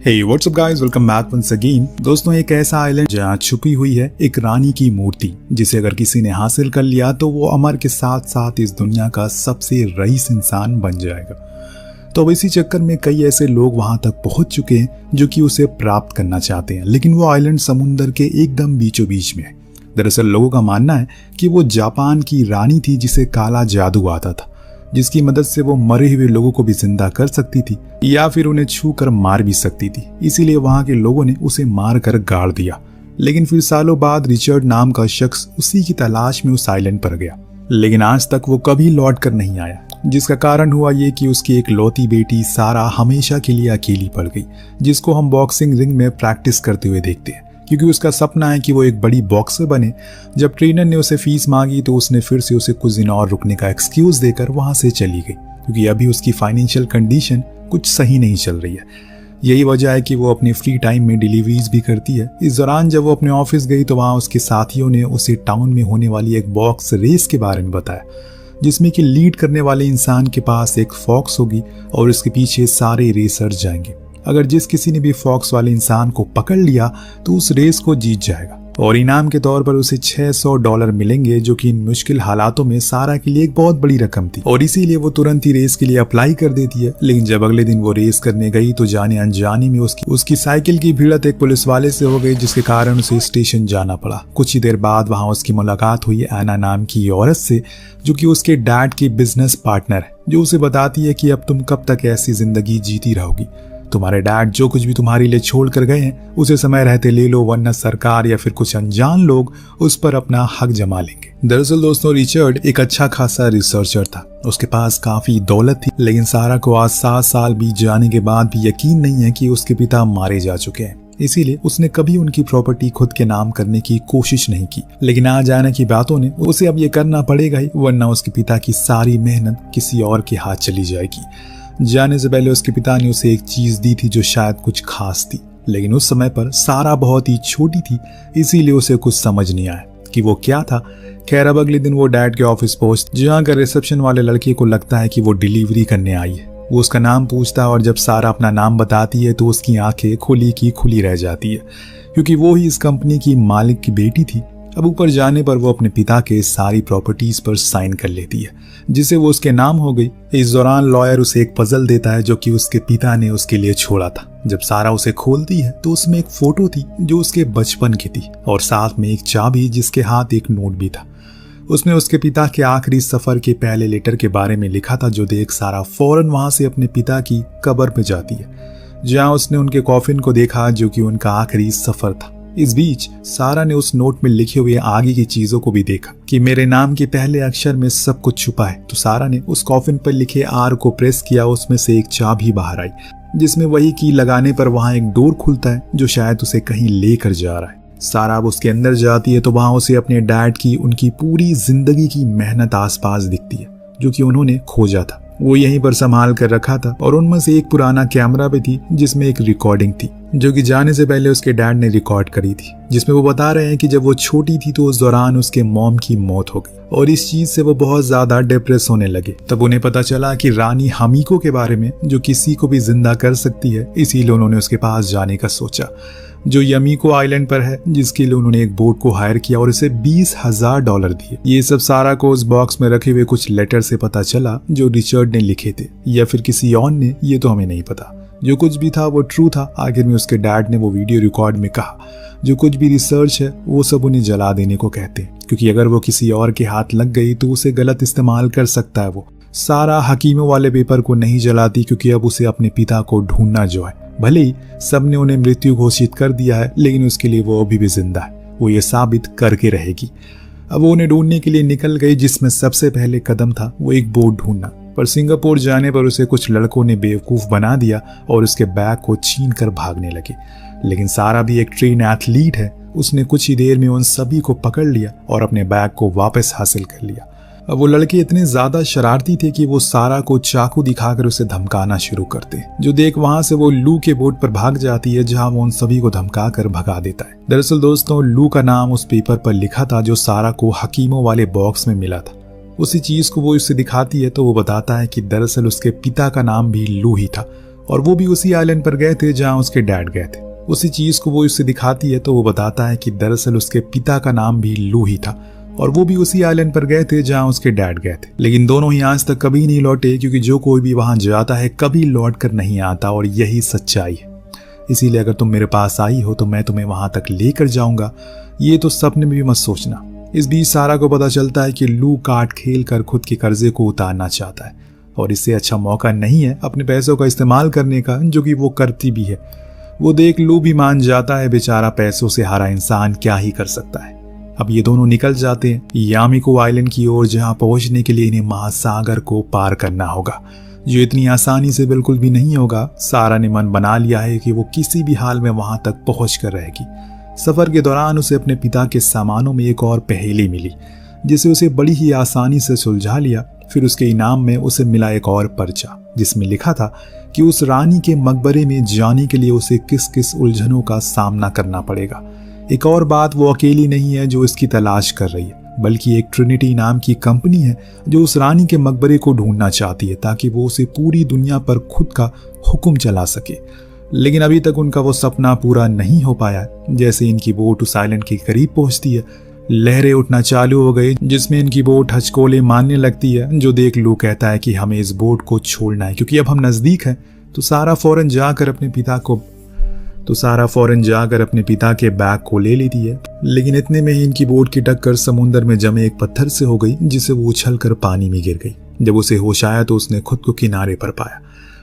हे what's up guys, welcome back once again. दोस्तों, एक ऐसा आइलैंड जहाँ छुपी हुई है एक रानी की मूर्ति, जिसे अगर किसी ने हासिल कर लिया तो वो अमर के साथ साथ इस दुनिया का सबसे रईस इंसान बन जाएगा। तो अब इसी चक्कर में कई ऐसे लोग वहां तक पहुंच चुके हैं जो कि उसे प्राप्त करना चाहते हैं, लेकिन वो आइलैंड समुंदर के एकदम बीचों बीच में है। दरअसल लोगों का मानना है कि वो जापान की रानी थी जिसे काला जादू आता था, जिसकी मदद से वो मरे हुए लोगों को भी जिंदा कर सकती थी या फिर उन्हें छू कर मार भी सकती थी। इसीलिए वहां के लोगों ने उसे मार कर गाड़ दिया। लेकिन फिर सालों बाद रिचर्ड नाम का शख्स उसी की तलाश में उस आइलैंड पर गया, लेकिन आज तक वो कभी लौट कर नहीं आया, जिसका कारण हुआ ये कि उसकी एक लौती बेटी सारा हमेशा के लिए अकेली पड़ गई, जिसको हम बॉक्सिंग रिंग में प्रैक्टिस करते हुए देखते हैं, क्योंकि उसका सपना है कि वो एक बड़ी बॉक्सर बने। जब ट्रेनर ने उसे फीस मांगी तो उसने फिर से उसे कुछ दिन और रुकने का एक्सक्यूज देकर वहां से चली गई, क्योंकि अभी उसकी फाइनेंशियल कंडीशन कुछ सही नहीं चल रही है। यही वजह है कि वो अपने फ्री टाइम में डिलीवरीज भी करती है। इस दौरान जब वो अपने ऑफिस गई तो वहां उसके साथियों ने उसे टाउन में होने वाली एक बॉक्स रेस के बारे में बताया, जिसमें कि लीड करने वाले इंसान के पास एक फॉक्स होगी और उसके पीछे सारे रेसर्स जाएंगे। अगर जिस किसी ने भी फॉक्स वाले इंसान को पकड़ लिया तो उस रेस को जीत जाएगा और इनाम के तौर पर उसे $600 मिलेंगे, जो कि इन मुश्किल हालातों में सारा के लिए एक बहुत बड़ी रकम थी। और इसीलिए वो तुरंत ही रेस के लिए अप्लाई कर देती है। लेकिन जब अगले दिन वो रेस करने गई तो जाने अनजाने में उसकी साइकिल की भिड़ंत एक पुलिस वाले से हो गई, जिसके कारण उसे स्टेशन जाना पड़ा। कुछ ही देर बाद वहां उसकी मुलाकात हुई एना नाम की औरत से, जो कि उसके डैड की बिजनेस पार्टनर है, जो उसे बताती है कि अब तुम कब तक ऐसी जिंदगी जीती रहोगी। तुम्हारे डैड जो कुछ भी तुम्हारे लिए छोड़ कर गए हैं उसे समय रहते ले लो, वरना सरकार या फिर कुछ अनजान लोग उस पर अपना हक जमा लेंगे। दरअसल दोस्तों, रिचर्ड एक अच्छा खासा रिसर्चर था। उसके पास काफी दौलत थी, लेकिन सारा को आज 7 साल बीत जाने के बाद भी यकीन नहीं है कि उसके पिता मारे जा चुके हैं। इसीलिए उसने कभी उनकी प्रॉपर्टी खुद के नाम करने की कोशिश नहीं की। लेकिन आज आने की बातों ने उसे अब ये करना पड़ेगा ही, वरना उसके पिता की सारी मेहनत किसी और के हाथ चली जाएगी। जाने से पहले उसके पिता ने उसे एक चीज दी थी जो शायद कुछ खास थी, लेकिन उस समय पर सारा बहुत ही छोटी थी, इसीलिए उसे कुछ समझ नहीं आया कि वो क्या था। खैर, अब अगले दिन वो डैड के ऑफिस पहुंच, जहां का रिसेप्शन वाले लड़के को लगता है कि वो डिलीवरी करने आई है। वो उसका नाम पूछता है और जब सारा अपना नाम बताती है तो उसकी आंखें खुली की खुली रह जाती है, क्योंकि वो ही इस कंपनी की मालिक की बेटी थी। अब ऊपर जाने पर वो अपने पिता के सारी प्रॉपर्टीज पर साइन कर लेती है, जिसे वो उसके नाम हो गई। इस दौरान लॉयर उसे एक पजल देता है जो कि उसके पिता ने उसके लिए छोड़ा था। जब सारा उसे खोलती है तो उसमें एक फोटो थी जो उसके बचपन की थी, और साथ में एक चाबी जिसके हाथ एक नोट भी था। उसमें उसके पिता के आखिरी सफर के पहले लेटर के बारे में लिखा था, जो देख सारा फौरन वहां से अपने पिता की कब्र पे जाती है, जहां उसने उनके कॉफिन को देखा जो कि उनका आखिरी सफर था। इस बीच सारा ने उस नोट में लिखे हुए आगे की चीजों को भी देखा कि मेरे नाम के पहले अक्षर में सब कुछ छुपा है। तो सारा ने उस कॉफिन पर लिखे आर को प्रेस किया, उसमें से एक चाबी बाहर आई, जिसमें वही की लगाने पर वहां एक डोर खुलता है जो शायद उसे कहीं लेकर जा रहा है। सारा अब उसके अंदर जाती है तो वहां उसे अपने डैड की उनकी पूरी जिंदगी की मेहनत आसपास दिखती है, जो कि उन्होंने खोजा था। वो यहीं पर संभाल कर रखा था, और उनमें से एक पुराना कैमरा भी थी जिसमें एक रिकॉर्डिंग थी, जो कि जाने से पहले उसके डैड ने रिकॉर्ड करी थी, जिसमें वो बता रहे हैं कि जब वो छोटी थी तो उस दौरान उसके मॉम की मौत हो गई, और इस चीज से वो बहुत ज्यादा डिप्रेस होने लगे। तब उन्हें पता चला कि रानी हमीको के बारे में, जो किसी को भी जिंदा कर सकती है, इसीलिए उन्होंने उसके पास जाने का सोचा, जो यमीको आइलैंड पर है, जिसके लिए उन्होंने एक बोट को हायर किया और इसे $20,000 दिए। ये सब सारा को उस बॉक्स में रखे हुए कुछ लेटर से पता चला जो रिचर्ड ने लिखे थे, या फिर किसी और ने, ये तो हमें नहीं पता। जो कुछ भी था वो ट्रू था। आखिर में उसके डैड ने वो वीडियो रिकॉर्ड में कहा, जो कुछ भी रिसर्च है वो सब उन्हें जला देने को कहते हैं, क्योंकि अगर वो किसी और के हाथ लग गई तो उसे गलत इस्तेमाल कर सकता है। वो सारा हकीमों वाले पेपर को नहीं जलाती, क्योंकि अब उसे अपने पिता को ढूंढना जो है। भले ही सबने उन्हें मृत्यु घोषित कर दिया है, लेकिन उसके लिए वो अभी भी जिंदा है। वो ये साबित करके रहेगी। अब वो उन्हें ढूंढने के लिए निकल गई, जिसमें सबसे पहले कदम था वो एक बोट ढूंढना। पर सिंगापुर जाने पर उसे कुछ लड़कों ने बेवकूफ बना दिया और उसके बैग को छीन कर भागने लगे। लेकिन सारा भी एक ट्रेन एथलीट है, उसने कुछ ही देर में उन सभी को पकड़ लिया और अपने बैग को वापस हासिल कर लिया। अब वो लड़के इतने ज्यादा शरारती थे कि वो सारा को चाकू दिखाकर उसे धमकाना शुरू करते, जो देख वहां से वो लू के बोट पर भाग जाती है, जहां वो उन सभी को धमका कर भगा देता है। दरअसल दोस्तों, लू का नाम उस पेपर पर लिखा था जो सारा को हकीमों वाले बॉक्स में मिला था। उसी चीज को वो उसे दिखाती है तो वो बताता है कि दरअसल उसके पिता का नाम भी लू ही था। और वो भी उसी आइलैंड पर गए थे जहाँ उसके डैड गए थे। उसी चीज को वो उससे दिखाती है तो वो बताता है कि दरअसल उसके पिता का नाम भी लू ही था और वो भी उसी आइलैंड पर गए थे जहाँ उसके डैड गए थे, लेकिन दोनों ही आज तक कभी नहीं लौटे, क्योंकि जो कोई भी वहां जाता है कभी लौट कर नहीं आता और यही सच्चाई है। इसीलिए अगर तुम मेरे पास आई हो तो मैं तुम्हें वहां तक लेकर जाऊंगा, ये तो सपने में भी मत सोचना। इस बीच सारा को पता चलता है कि लू कार्ड खेल कर खुद के कर्जे को उतारना चाहता है और इससे अच्छा मौका नहीं है अपने पैसों का इस्तेमाल करने का, जो कि वो करती भी है। वो देख लू भी मान जाता है, बेचारा पैसों से हारा इंसान क्या ही कर सकता है। अब ये दोनों निकल जाते हैं यामिको आइलैंड की ओर, जहां पहुंचने के लिए इन्हें महासागर को पार करना होगा, जो इतनी आसानी से बिल्कुल भी नहीं होगा। सारा ने मन बना लिया है कि वो किसी भी हाल में वहां तक पहुंच कर रहेगी। सफर के दौरान उसे अपने पिता के सामानों में एक और पहेली मिली, जिसे उसे बड़ी ही आसानी से सुलझा लिया। फिर उसके इनाम में उसे मिला एक और पर्चा, जिसमें लिखा था कि उस रानी के मकबरे में जाने के लिए उसे किस किस उलझनों का सामना करना पड़ेगा। एक और बात, वो अकेली नहीं है जो इसकी तलाश कर रही है, बल्कि एक ट्रिनिटी नाम की कंपनी है जो उस रानी के मकबरे को ढूंढना चाहती है ताकि वो उसे पूरी दुनिया पर खुद का हुक्म चला सके। लेकिन अभी तक उनका वो सपना पूरा नहीं हो पाया। जैसे इनकी बोट उस आइलैंड के करीब पहुंचती है, लहरें उठना चालू हो गई, जिसमें इनकी बोट हचकोले मारने लगती है, जो देख लू कहता है कि हमें इस बोट को छोड़ना है क्योंकि अब हम नजदीक हैं। तो सारा फौरन जाकर अपने पिता के बैग को ले लेती है, लेकिन इतने में ही इनकी बोट की टक्कर समुद्र में जमे एक पत्थर से हो गई, जिसे वो उछलकर पानी में गिर गई। जब उसे होश आया तो उसने खुद को किनारे पर पाया,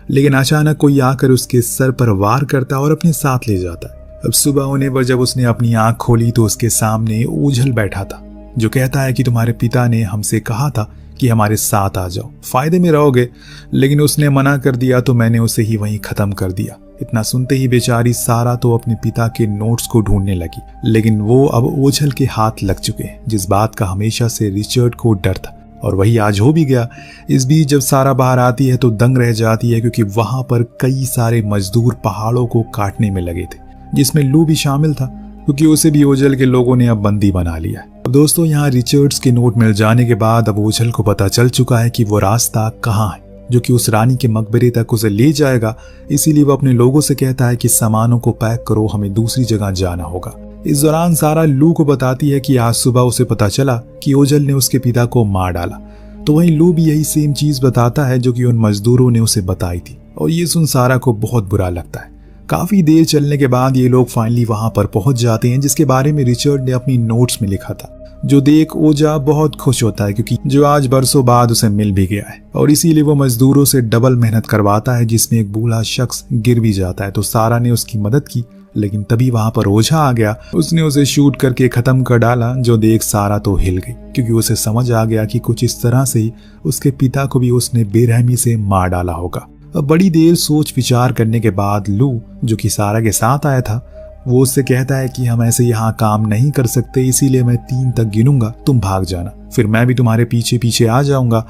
लेकिन अचानक कोई आकर उसके सर पर वार करता और अपने साथ ले जाता है। अब सुबह होने पर जब उसने अपनी आंख खोली तो उसके सामने ओझल बैठा था, जो कहता है कि तुम्हारे पिता ने हमसे कहा था कि हमारे साथ आ जाओ, फायदे में रहोगे, लेकिन उसने मना कर दिया तो मैंने उसे ही वहीं खत्म कर दिया। इतना सुनते ही बेचारी सारा तो अपने पिता के नोट्स को ढूंढने लगी, लेकिन वो अब ओझल के हाथ लग चुके हैं, जिस बात का हमेशा से रिचर्ड को डर था, और वही आज हो भी गया। इस बीच जब सारा बाहर आती है तो दंग रह जाती है, क्योंकि वहां पर कई सारे मजदूर पहाड़ों को काटने में लगे थे, जिसमें लू भी शामिल था, क्योंकि उसे भी ओझल के लोगों ने अब बंदी बना लिया। अब दोस्तों, यहाँ रिचर्ड्स के नोट मिल जाने के बाद अब ओझल को पता चल चुका है कि वो रास्ता कहाँ है जो कि उस रानी के मकबरे तक उसे ले जाएगा। इसीलिए वो अपने लोगों से कहता है कि सामानों को पैक करो, हमें दूसरी जगह जाना होगा। इस दौरान सारा लू को बताती है कि आज सुबह उसे पता चला कि ओझल ने उसके पिता को मार डाला। तो वहीं लू भी यही सेम चीज बताता है जो कि उन मजदूरों ने उसे बताई थी, और ये सुन सारा को बहुत बुरा लगता है। काफी देर चलने के बाद ये लोग फाइनली वहां पर पहुंच जाते हैं, जिसके बारे में रिचर्ड ने अपनी नोट्स में लिखा था, जो देख ओजा बहुत खुश होता है, क्योंकि जो आज बरसों बाद उसे मिल भी गया है, और इसीलिए वो मजदूरों से डबल मेहनत करवाता है, जिसमें एक बूढ़ा शख्स गिर भी जाता है। तो सारा ने उसकी मदद की, लेकिन तभी वहां पर ओझा आ गया। उसने उसे शूट करके खत्म कर डाला, जो देख सारा तो हिल गई, क्योंकि उसे समझ आ गया कि कुछ इस तरह से ही उसके पिता को भी उसने बेरहमी से मार डाला होगा। अब बड़ी देर सोच विचार करने के बाद लू, जो कि सारा के साथ आया था, वो उससे कहता है कि हम ऐसे यहाँ काम नहीं कर सकते, इसीलिए मैं 3 तक गिनूंगा, तुम भाग जाना, फिर मैं भी तुम्हारे पीछे पीछे आ जाऊंगा।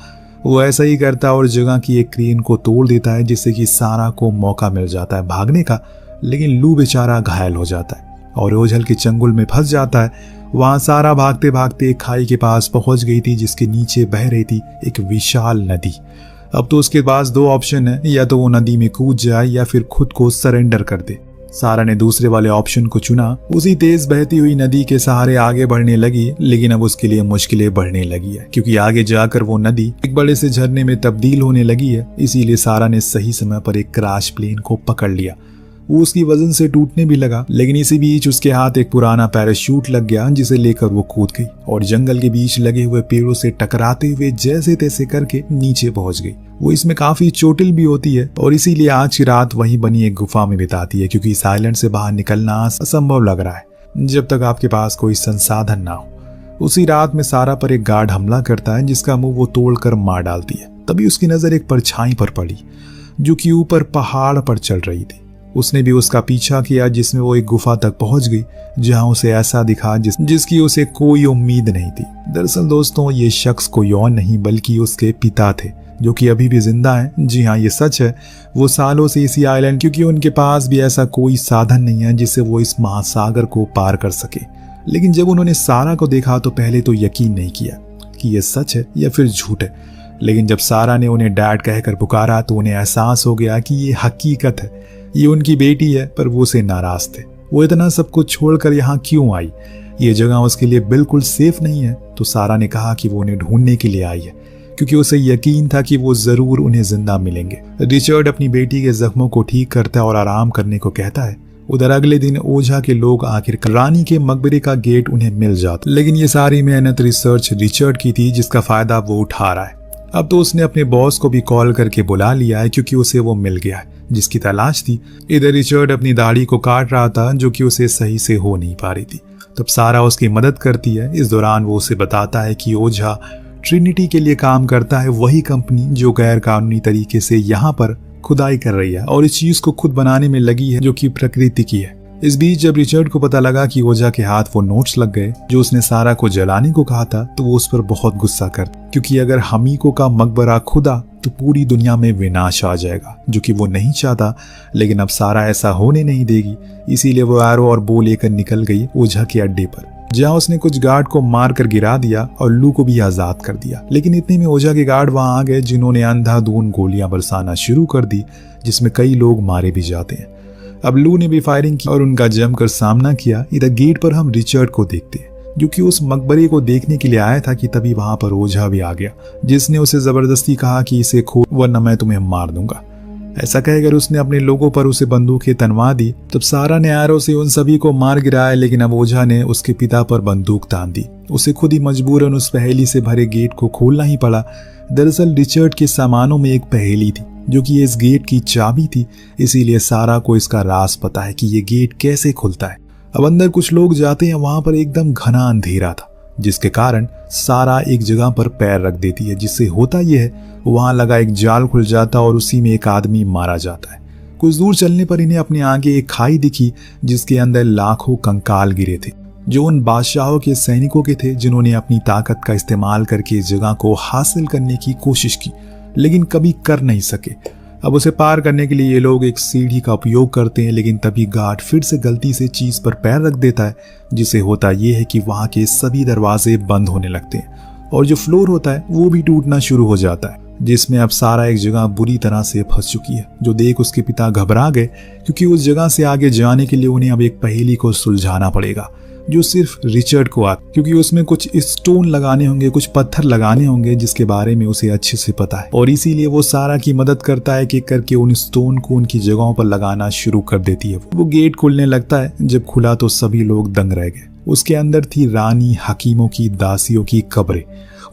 वो ऐसा ही करता है और जगह की एक क्रेन को तोड़ देता है, जिससे कि सारा को मौका मिल जाता है भागने का, लेकिन लू बेचारा घायल हो जाता है और ओझल के चंगुल में फंस जाता है। वहां सारा भागते भागते एक खाई के पास पहुंच गई थी, जिसके नीचे बह रही थी एक विशाल नदी। अब तो उसके पास 2 ऑप्शन है, या तो वो नदी में कूद जाए या फिर खुद को सरेंडर कर दे। सारा ने दूसरे वाले ऑप्शन को चुना। उसी तेज बहती हुई नदी के सहारे आगे बढ़ने लगी, लेकिन अब उसके लिए मुश्किलें बढ़ने लगी है, क्योंकि आगे जाकर वो नदी एक बड़े से झरने में तब्दील होने लगी है। इसीलिए सारा ने सही समय पर एक क्रैश प्लेन को पकड़ लिया। वो उसकी वजन से टूटने भी लगा, लेकिन इसी बीच उसके हाथ एक पुराना पैराशूट लग गया, जिसे लेकर वो कूद गई और जंगल के बीच लगे हुए पेड़ों से टकराते हुए जैसे तैसे करके नीचे पहुंच गई। वो इसमें काफी चोटिल भी होती है और इसीलिए आज की रात वहीं बनी एक गुफा में बिताती है, क्योंकि इस आइलैंड से बाहर निकलना असंभव लग रहा है जब तक आपके पास कोई संसाधन ना हो। उसी रात में सारा पर एक गार्ड हमला करता है, जिसका मुंह वो तोड़कर मार डालती है। तभी उसकी नजर एक परछाई पर पड़ी, जो कि ऊपर पहाड़ पर चल रही थी। उसने भी उसका पीछा किया, जिसमें वो एक गुफा तक पहुंच गई, जहां उसे ऐसा दिखा जिसकी उसे कोई उम्मीद नहीं थी। दरअसल दोस्तों, ये शख्स कोई और नहीं बल्कि उसके पिता थे, जो कि अभी भी जिंदा हैं। जी हाँ, ये सच है। वो सालों से इसी आइलैंड, क्योंकि उनके पास भी ऐसा कोई साधन नहीं है जिससे वो इस महासागर को पार कर सके। लेकिन जब उन्होंने सारा को देखा तो पहले तो यकीन नहीं किया कि ये सच है या फिर झूठ है, लेकिन जब सारा ने उन्हें डैड कहकर पुकारा तो उन्हें एहसास हो गया कि ये हकीकत है, ये उनकी बेटी है। पर वो उसे नाराज थे। वो इतना सब कुछ छोड़कर यहाँ क्यों आई? ये जगह उसके लिए बिल्कुल सेफ नहीं है। तो सारा ने कहा कि वो उन्हें ढूंढने के लिए आई है, क्योंकि उसे यकीन था कि वो जरूर उन्हें जिंदा मिलेंगे। रिचर्ड अपनी बेटी के जख्मों को ठीक करता है और आराम करने को कहता है। उधर अगले दिन ओझा के लोग आखिर रानी के मकबरे का गेट उन्हें मिल जाता, लेकिन ये सारी मेहनत रिसर्च रिचर्ड की थी, जिसका फायदा वो उठा रहा है। अब तो उसने अपने बॉस को भी कॉल करके बुला लिया है, क्योंकि उसे वो मिल गया है जिसकी तलाश थी। इधर रिचर्ड अपनी दाढ़ी को काट रहा था, जो कि उसे सही से हो नहीं पा रही थी। तब सारा उसकी मदद करती है। इस दौरान वो उसे बताता है कि ओझा ट्रिनिटी के लिए काम करता है, वही कंपनी जो गैर कानूनी तरीके से यहाँ पर खुदाई कर रही है और इस चीज को खुद बनाने में लगी है, जो कि प्रकृति की है। इस बीच जब रिचर्ड को पता लगा कि ओझा के हाथ वो नोट्स लग गए जो उसने सारा को जलाने को कहा था, तो वो उस पर बहुत गुस्सा कर, क्योंकि अगर हमीको का मकबरा खुदा तो पूरी दुनिया में विनाश आ जाएगा, जो कि वो नहीं चाहता। लेकिन अब सारा ऐसा होने नहीं देगी, इसीलिए वो एरो और बो लेकर निकल गई ओझा के अड्डे पर, जहां उसने कुछ गार्ड को मार कर गिरा दिया और लू को भी आजाद कर दिया। लेकिन इतने में ओझा के गार्ड वहां आ गए, जिन्होंने अंधाधुंध गोलियां बरसाना शुरू कर दी, जिसमें कई लोग मारे भी जाते हैं। अब लू ने भी फायरिंग की और उनका जमकर सामना किया। इधर गेट पर हम रिचर्ड को देखते हैं, जो कि उस मकबरे को देखने के लिए आया था कि तभी वहां पर ओझा भी आ गया, जिसने उसे जबरदस्ती कहा कि इसे खोल वरना मैं तुम्हें मार दूंगा। ऐसा कहकर उसने अपने लोगों पर उसे बंदूकें तनवा दी। तब सारा ने एरो से उन सभी को मार गिराया, लेकिन अब ओझा ने उसके पिता पर बंदूक तान दी। उसे खुद ही मजबूरन उस पहेली से भरे गेट को खोलना ही पड़ा। दरअसल रिचर्ड के सामानों में एक पहेली थी, जो कि इस गेट की चाबी थी, इसीलिए सारा को इसका राज पता है कि ये गेट कैसे खुलता है। अब अंदर कुछ लोग जाते हैं, वहां पर एकदम घना अंधेरा था, जिसके कारण सारा एक जगह पर पैर रख देती है, जिससे होता यह है वहां लगा एक जाल खुल जाता और उसी में एक आदमी मारा जाता है। कुछ दूर चलने पर इन्हें अपने आगे एक खाई दिखी, जिसके अंदर लाखों कंकाल गिरे थे, जो उन बादशाहों के सैनिकों के थे, जिन्होंने अपनी ताकत का इस्तेमाल करके इस जगह को हासिल करने की कोशिश की, लेकिन कभी कर नहीं सके। अब उसे पार करने के लिए ये लोग एक सीढ़ी का उपयोग करते हैं, लेकिन तभी गार्ड फिर से गलती से चीज पर पैर रख देता है, जिससे होता यह है कि वहां के सभी दरवाजे बंद होने लगते हैं और जो फ्लोर होता है वो भी टूटना शुरू हो जाता है, जिसमें अब सारा एक जगह बुरी तरह से फंस चुकी है। जो देख उसके पिता घबरा गए, क्योंकि उस जगह से आगे जाने के लिए उन्हें अब एक पहेली को सुलझाना पड़ेगा, जो सिर्फ रिचर्ड को आता, क्योंकि उसमें कुछ स्टोन लगाने होंगे, कुछ पत्थर लगाने होंगे, जिसके बारे में उसे अच्छे से पता है। और इसीलिए वो सारा की मदद करता है कि करके उन स्टोन को उनकी जगहों पर लगाना शुरू कर देती है। वो गेट खुलने लगता है। जब खुला तो सभी लोग दंग रह गए। उसके अंदर थी रानी हकीमों की दासियों की कब्रें,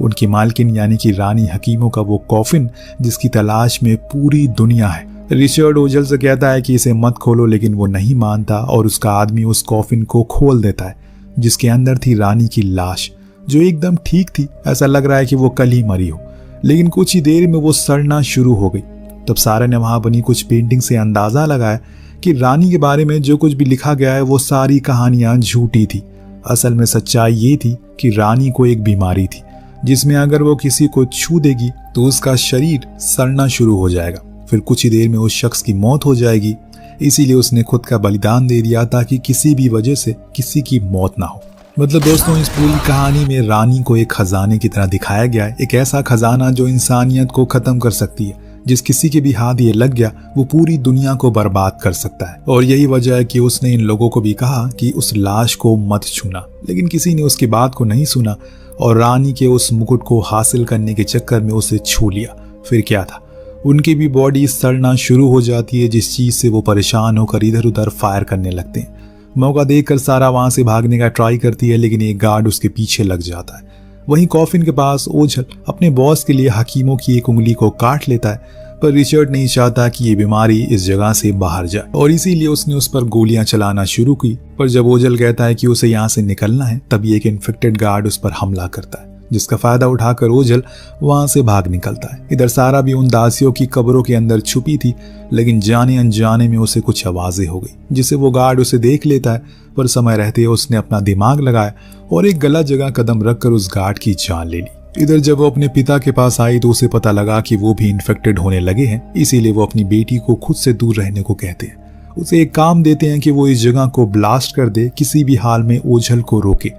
उनकी मालकिन यानी कि रानी हकीमों का वो कॉफिन, जिसकी तलाश में पूरी दुनिया है। रिचर्ड ओझल से कहता है कि इसे मत खोलो, लेकिन वो नहीं मानता और उसका आदमी उस कॉफिन को खोल देता है, जिसके अंदर थी रानी की लाश, जो एकदम ठीक थी। ऐसा लग रहा है कि वो कल ही मरी हो, लेकिन कुछ ही देर में वो सड़ना शुरू हो गई। तब सारा ने वहां बनी कुछ पेंटिंग से अंदाजा लगाया कि रानी के बारे में जो कुछ भी लिखा गया है वो सारी कहानियां झूठी थी। असल में सच्चाई ये थी कि रानी को एक बीमारी थी, जिसमें अगर वो किसी को छू देगी तो उसका शरीर सड़ना शुरू हो जाएगा, फिर कुछ ही देर में उस शख्स की मौत हो जाएगी। इसीलिए उसने खुद का बलिदान दे दिया ताकि किसी भी वजह से किसी की मौत ना हो। मतलब दोस्तों, इस पूरी कहानी में रानी को एक खजाने की तरह दिखाया गया है, एक ऐसा खजाना जो इंसानियत को खत्म कर सकती है। जिस किसी के भी हाथ ये लग गया वो पूरी दुनिया को बर्बाद कर सकता है। और यही वजह है कि उसने इन लोगों को भी कहा कि उस लाश को मत छूना, लेकिन किसी ने उसकी बात को नहीं सुना और रानी के उस मुकुट को हासिल करने के चक्कर में उसे छू लिया। फिर क्या था, उनकी भी बॉडी सड़ना शुरू हो जाती है, जिस चीज से वो परेशान होकर इधर उधर फायर करने लगते हैं। मौका देखकर सारा वहां से भागने का ट्राई करती है, लेकिन एक गार्ड उसके पीछे लग जाता है। वहीं कॉफिन के पास ओझल अपने बॉस के लिए हकीमों की एक उंगली को काट लेता है, पर रिचर्ड नहीं चाहता कि ये बीमारी इस जगह से बाहर जाए और इसीलिए उसने उस पर गोलियां चलाना शुरू की। पर जब ओझल कहता है कि उसे यहाँ से निकलना है, तभी एक इन्फेक्टेड गार्ड उस पर हमला करता है, जिसका फायदा उठाकर ओझल वहां से भाग निकलता है। इधर सारा भी उन दासियों की कब्रों के अंदर छुपी थी, लेकिन जाने अनजाने में उसे कुछ आवाजें हो गई, जिससे वो गार्ड उसे देख लेता है। पर समय रहते उसने अपना दिमाग लगाया और एक गलत जगह कदम रखकर उस गार्ड की जान ले ली। इधर जब वो अपने पिता के पास आई तो उसे पता लगा कि वो भी इन्फेक्टेड होने लगे हैं, इसीलिए वो अपनी बेटी को खुद से दूर रहने को कहते हैं। उसे एक काम देते हैं कि वो इस जगह को ब्लास्ट कर दे, किसी भी हाल में ओझल को रोके,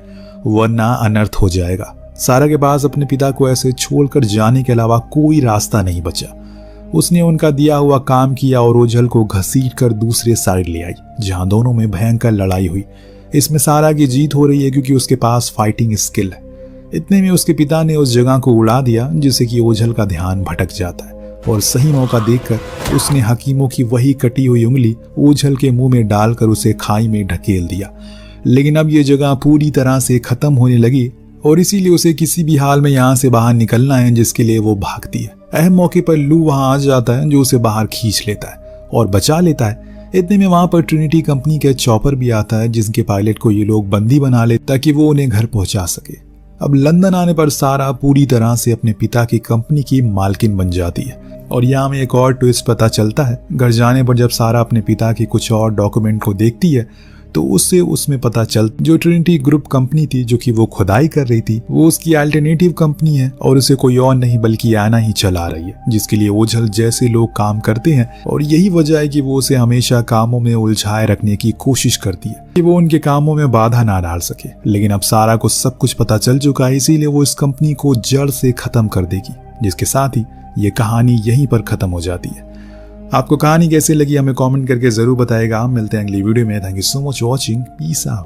वरना अनर्थ हो जाएगा। सारा के पास अपने पिता को ऐसे छोड़कर जाने के अलावा कोई रास्ता नहीं बचा। उसने उनका दिया हुआ काम किया और ओझल को घसीट कर दूसरे साइड ले आई, जहां दोनों में भयंकर लड़ाई हुई। इसमें सारा की जीत हो रही है क्योंकि उसके पास फाइटिंग स्किल है। इतने में उसके पिता ने उस जगह को उड़ा दिया, जिससे कि ओझल का ध्यान भटक जाता है और सही मौका देखकर उसने हकीमों की वही कटी हुई उंगली ओझल के मुंह में डालकर उसे खाई में ढकेल दिया। लेकिन अब ये जगह पूरी तरह से खत्म होने लगी और इसीलिए उसे किसी भी हाल में यहाँ से बाहर निकलना है, जिसके लिए वो भागती है। अहम मौके पर लू वहां आ जाता है, जो उसे बाहर खींच लेता है और बचा लेता है। इतने में वहां पर ट्रिनिटी कंपनी के चॉपर भी आता है, जिसके पायलट को ये लोग बंदी बना ले ताकि वो उन्हें घर पहुंचा सके। अब लंदन आने पर सारा पूरी तरह से अपने पिता की कंपनी की मालकिन बन जाती है। और यहाँ में एक और ट्विस्ट पता चलता है। घर जाने पर जब सारा अपने पिता की कुछ और डॉक्यूमेंट को देखती है तो उससे उसमें पता चलता जो ट्रिनिटी ग्रुप कंपनी थी जो कि वो खुदाई कर रही थी, वो उसकी अल्टरनेटिव कंपनी है और उसे कोई और नहीं बल्कि आना ही चला रही है, जिसके लिए ओझल जैसे लोग काम करते हैं। और यही वजह है कि वो उसे हमेशा कामों में उलझाए रखने की कोशिश करती है कि वो उनके कामों में बाधा ना डाल सके। लेकिन अब सारा को सब कुछ पता चल चुका है, इसीलिए वो इस कंपनी को जड़ से खत्म कर देगी, जिसके साथ ही ये कहानी यहीं पर खत्म हो जाती है। आपको कहानी कैसे लगी हमें कमेंट करके जरूर बताएगा। हम मिलते हैं अगली वीडियो में। Thank you so much watching. Peace out.